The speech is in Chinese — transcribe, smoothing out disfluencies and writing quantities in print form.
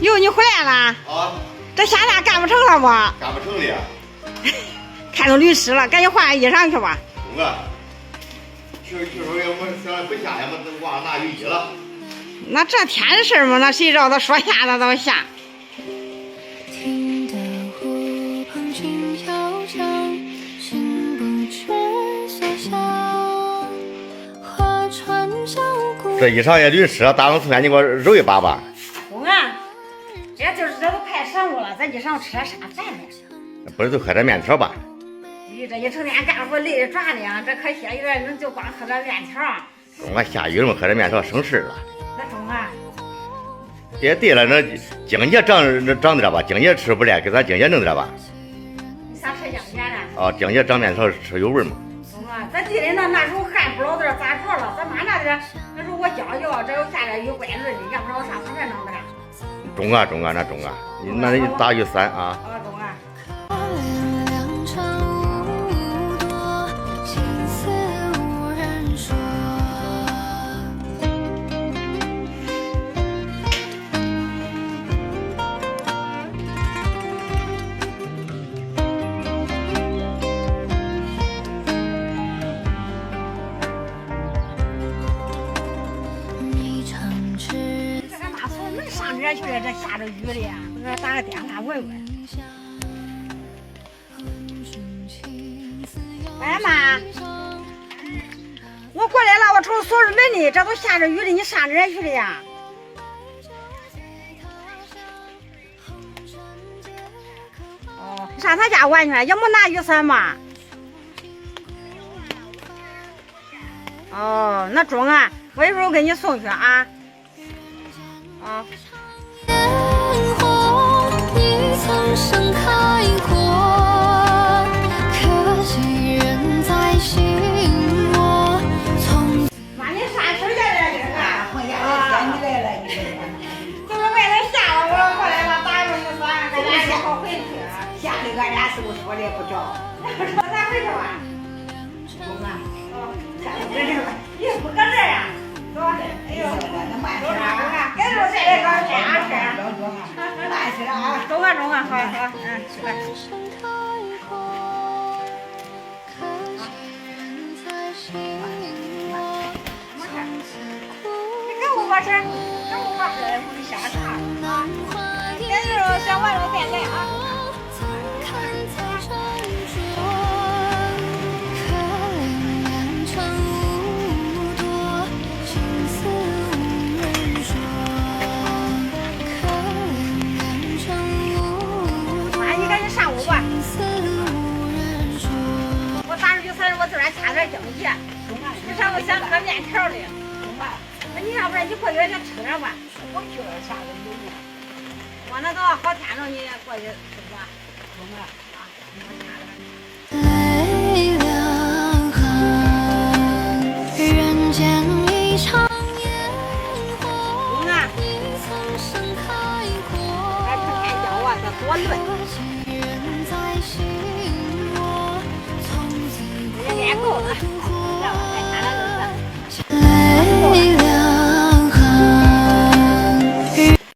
哟，你回来了？啊，这夏天干不成了不？干不成了呀。看到律师了，赶紧换衣裳去吧。中啊，去时候我想不下呀嘛，都忘了拿雨衣了。那这天的事嘛，那谁知道他说下他倒下。听得湖畔君悠长，心不知所向。花船小姑。这衣裳也淋湿了，大冷天你给我揉一把吧。公啊，这都快晌午了，咱衣裳吃点啥饭呢？不是就喝点面条吧？咦，这一整天干活累得抓的呀，这可惜有点人就光喝点面条。中啊，下雨了嘛，喝点面条省事了。那中啊。也对了，那景姐长点吧，景姐吃不来，给咱景姐弄点吧。你想吃景姐的？哦，景姐长面条吃有味嘛。中啊，咱地里那时候旱不老点咋着了？咱妈那点那时候我教教，这又下点雨怪冷的，要不然我上河边弄的了。中啊，那中啊，那你打雨伞啊。中啊。上这去，这下着雨的呀，我给打个电话问问。哎妈，我过来了，我瞅锁着门呢，这都下着雨了，你上这去了呀？哦，上他家玩去了，也没拿雨伞嘛。哦，那中啊，我一会儿给你送去啊。啊！烟火已曾盛开过，可惜人在心窝。从妈，你啥时候来了？回家想你来了，就是外头下了，我过来了，打个雨伞，咱俩一好回去。下回俺俩是不是说的不着？说咱回去吧。中啊！下回回去吧。你不搁这呀？走吧。哎呦，那慢走些啊！该说再来个这样式。慢些啊！中啊，好，去吧。你跟我说声，我给下茶啊。该时候想完了再来啊。我自然掐点经济，你上我想喝面条的，那你要不然你过去先吃点吧，我去了下个雨。我那个好天着你过去吃吧，泪两行，人间一场烟火，一曾盛开过。哎，成天叫我这多累。人在心窝，从此也够了。